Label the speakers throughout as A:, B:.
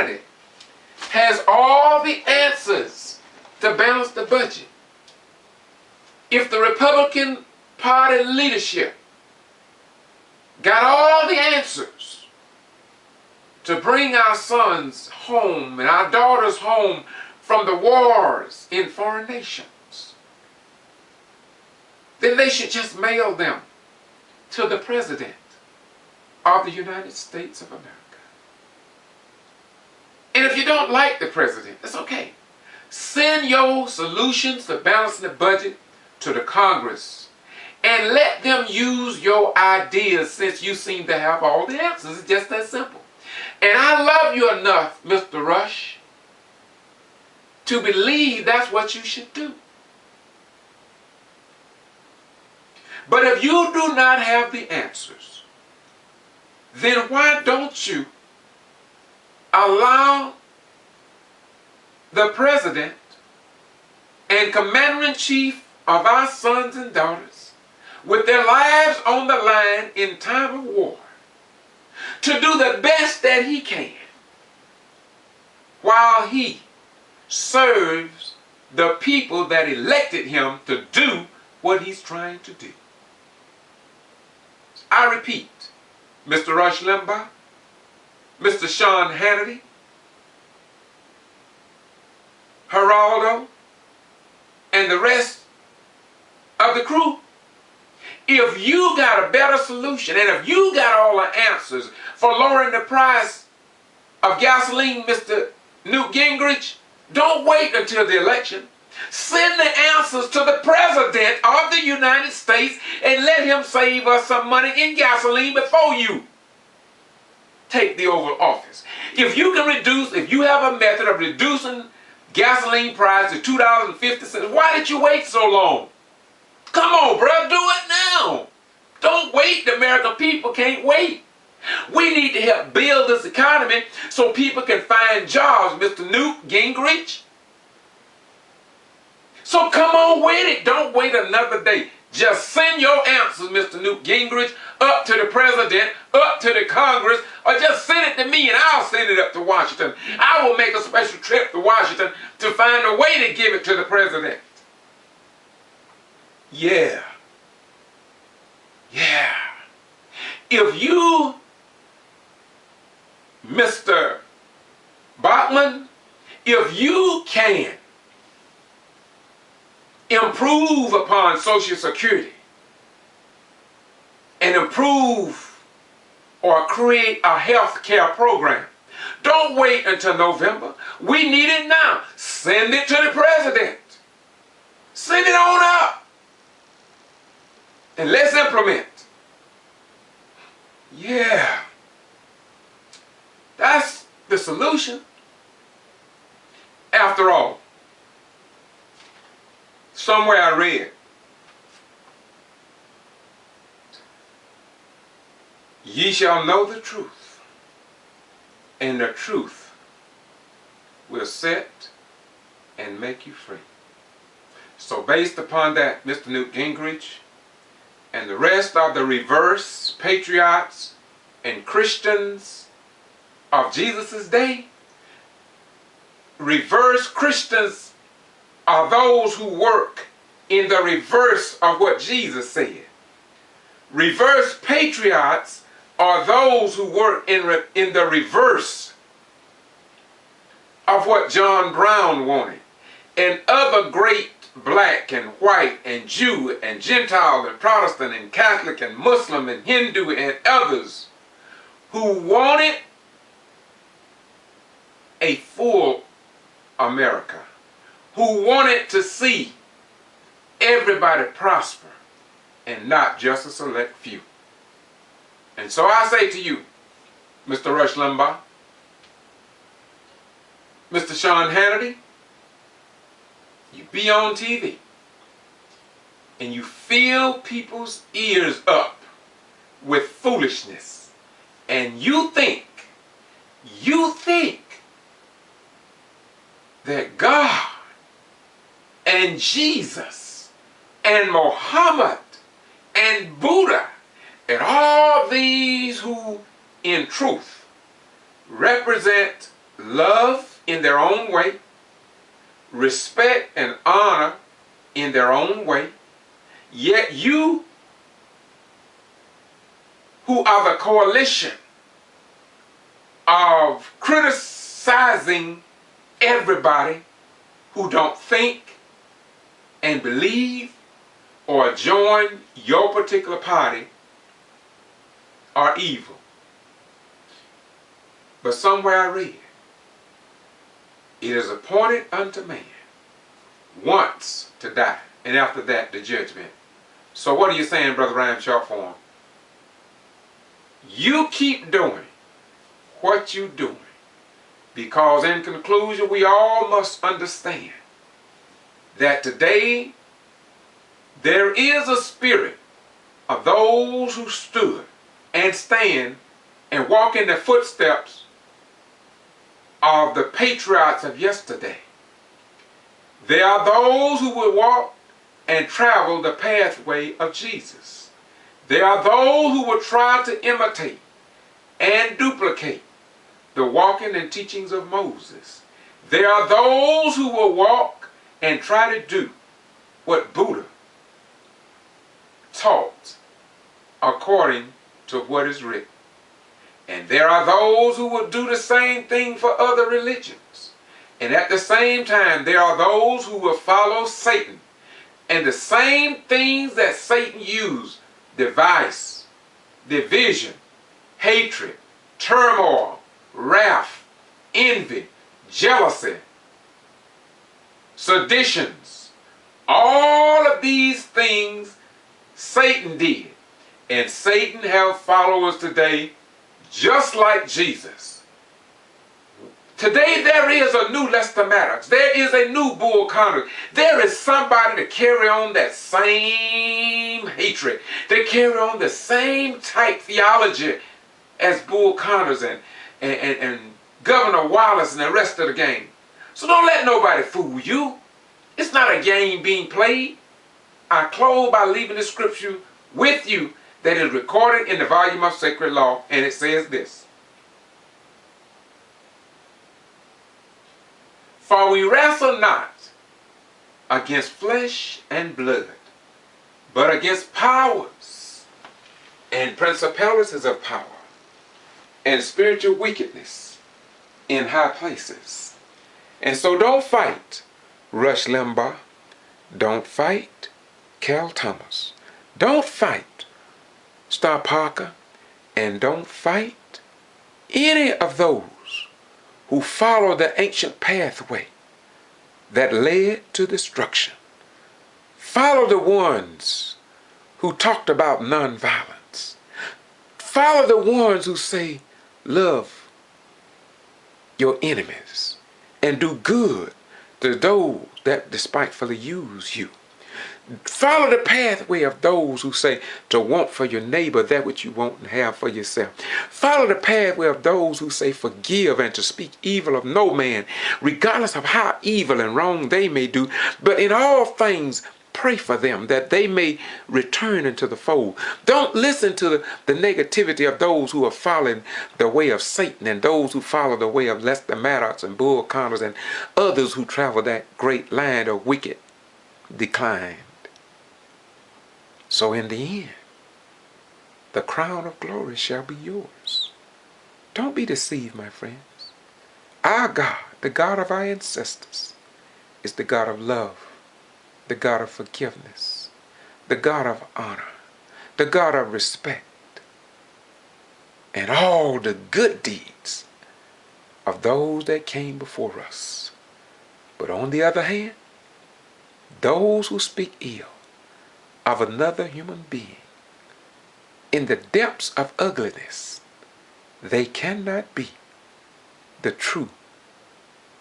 A: Hannity has all the answers to balance the budget. If the Republican Party leadership got all the answers to bring our sons home and our daughters home from the wars in foreign nations, then they should just mail them to the President of the United States of America. And if you don't like the President, that's okay. Send your solutions to balancing the budget to the Congress and let them use your ideas, since you seem to have all the answers. It's just that simple. And I love you enough, Mr. Rush, to believe that's what you should do. But if you do not have the answers, then why don't you allow the President and Commander-in-Chief of our sons and daughters, with their lives on the line in time of war, to do the best that he can while he serves the people that elected him to do what he's trying to do. I repeat, Mr. Rush Limbaugh, Mr. Sean Hannity, Geraldo, and the rest of the crew, if you got a better solution, and if you got all the answers for lowering the price of gasoline, Mr. Newt Gingrich, don't wait until the election. Send the answers to the President of the United States and let him save us some money in gasoline before you take the Oval Office. If you can reduce, if you have a method of reducing gasoline price to $2.50, why did you wait so long? Come on, bro, do it now. Don't wait. The American people can't wait. We need to help build this economy so people can find jobs, Mr. Newt Gingrich. So come on with it. Don't wait another day. Just send your answers, Mr. Newt Gingrich, up to the President, up to the Congress, or just send it to me and I'll send it up to Washington. I will make a special trip to Washington to find a way to give it to the President. Yeah. Yeah. If you, Mr. Bachman, if you can improve upon Social Security and improve or create a health care program, don't wait until November. We need it now. Send it to the President. Send it on up. And let's implement. Yeah. That's the solution. After all, somewhere I read, ye shall know the truth, and the truth will set and make you free. So based upon that, Mr. Newt Gingrich and the rest of the reverse patriots and Christians of Jesus' day, reverse Christians are those who work in the reverse of what Jesus said. Reverse patriots are those who work in the reverse of what John Brown wanted, and other great black and white and Jew and Gentile and Protestant and Catholic and Muslim and Hindu and others who wanted a full America, who wanted to see everybody prosper and not just a select few. And so I say to you, Mr. Rush Limbaugh, Mr. Sean Hannity, you be on TV and you fill people's ears up with foolishness, and you think that God and Jesus and Muhammad and Buddha and all these who in truth represent love in their own way, respect and honor in their own way, yet you who are the coalition of criticizing everybody who don't think and believe or join your particular party are evil. But somewhere I read, it is appointed unto man once to die, and after that the judgment. So what are you saying, Brother Rhyme, short form? You keep doing what you're doing, because in conclusion we all must understand that today there is a spirit of those who stood and stand and walk in the footsteps of the patriots of yesterday. There are those who will walk and travel the pathway of Jesus. There are those who will try to imitate and duplicate the walking and teachings of Moses. There are those who will walk and try to do what Buddha taught according to what is written. And there are those who will do the same thing for other religions. And at the same time, there are those who will follow Satan. And the same things that Satan used, device, division, hatred, turmoil, wrath, envy, jealousy, seditions, all of these things Satan did. And Satan have followers today just like Jesus. Today there is a new Lester Maddox. There is a new Bull Connors. There is somebody to carry on that same hatred. They carry on the same type theology as Bull Connors and Governor Wallace and the rest of the gang. So don't let nobody fool you. It's not a game being played. I close by leaving the scripture with you that is recorded in the volume of Sacred Law, and it says this: For we wrestle not against flesh and blood, but against powers and principalities of power and spiritual wickedness in high places. And so don't fight Rush Limbaugh. Don't fight Cal Thomas. Don't fight Star Parker. And don't fight any of those who follow the ancient pathway that led to destruction. Follow the ones who talked about nonviolence. Follow the ones who say, love your enemies and do good to those that despitefully use you. Follow the pathway of those who say to want for your neighbor that which you want and have for yourself. Follow the pathway of those who say forgive and to speak evil of no man, regardless of how evil and wrong they may do. But in all things, pray for them that they may return into the fold. Don't listen to the negativity of those who are following the way of Satan and those who follow the way of Lester Maddox and Bull Connors and others who travel that great line of wicked decline. So in the end, the crown of glory shall be yours. Don't be deceived, my friends. Our God, the God of our ancestors, is the God of love, the God of forgiveness, the God of honor, the God of respect, and all the good deeds of those that came before us. But on the other hand, those who speak ill of another human being in the depths of ugliness, they cannot be the true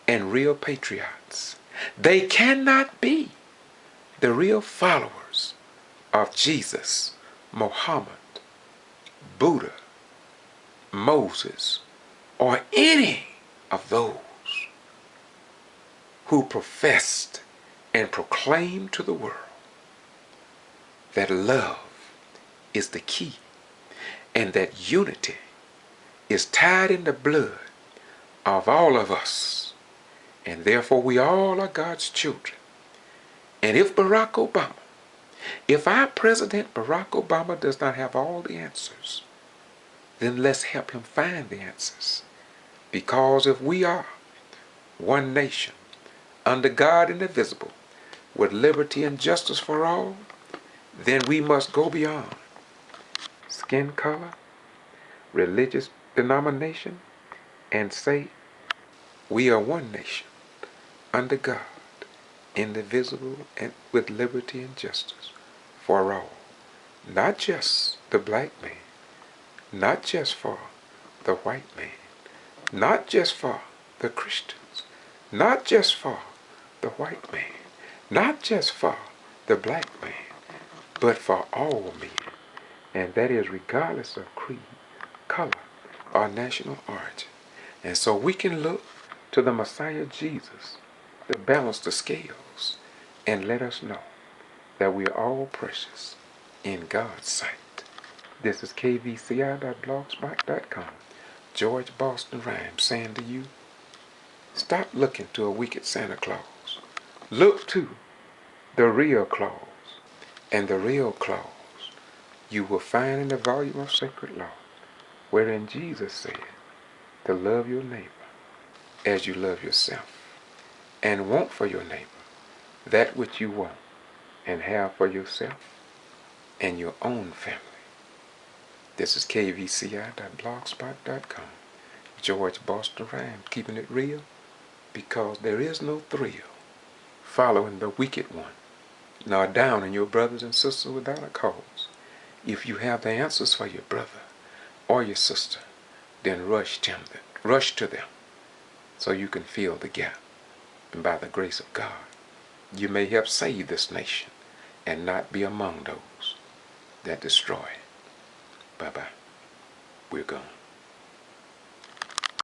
A: and real patriots. They cannot be the real followers of Jesus, Muhammad, Buddha, Moses, or any of those who professed and proclaimed to the world that love is the key and that unity is tied in the blood of all of us. And therefore we all are God's children. And if our President Barack Obama does not have all the answers, then let's help him find the answers. Because if we are one nation, under God indivisible, with liberty and justice for all, then we must go beyond skin color, religious denomination, and say we are one nation, under God, indivisible, and with liberty and justice for all. Not just the black man, not just for the white man, not just for the Christians, not just for the white man, not just for the black man, but for all men. And that is regardless of creed, color, or national origin. And so we can look to the Messiah Jesus to balance the scales and let us know that we are all precious in God's sight. This is kvci.blogspot.com. George Boston Rhymes saying to you, stop looking to a wicked Santa Claus. Look to the real Claus. And the real Claus you will find in the volume of Sacred Law, wherein Jesus said to love your neighbor as you love yourself, and want for your neighbor that which you want and have for yourself and your own family. This is kvci.blogspot.com. George Boston Rhymes, keeping it real, because there is no thrill following the wicked one, nor down on your brothers and sisters without a cause. If you have the answers for your brother or your sister, then rush to them so you can fill the gap. And by the grace of God, you may help save this nation and not be among those that destroy it. Bye-bye. We're gone.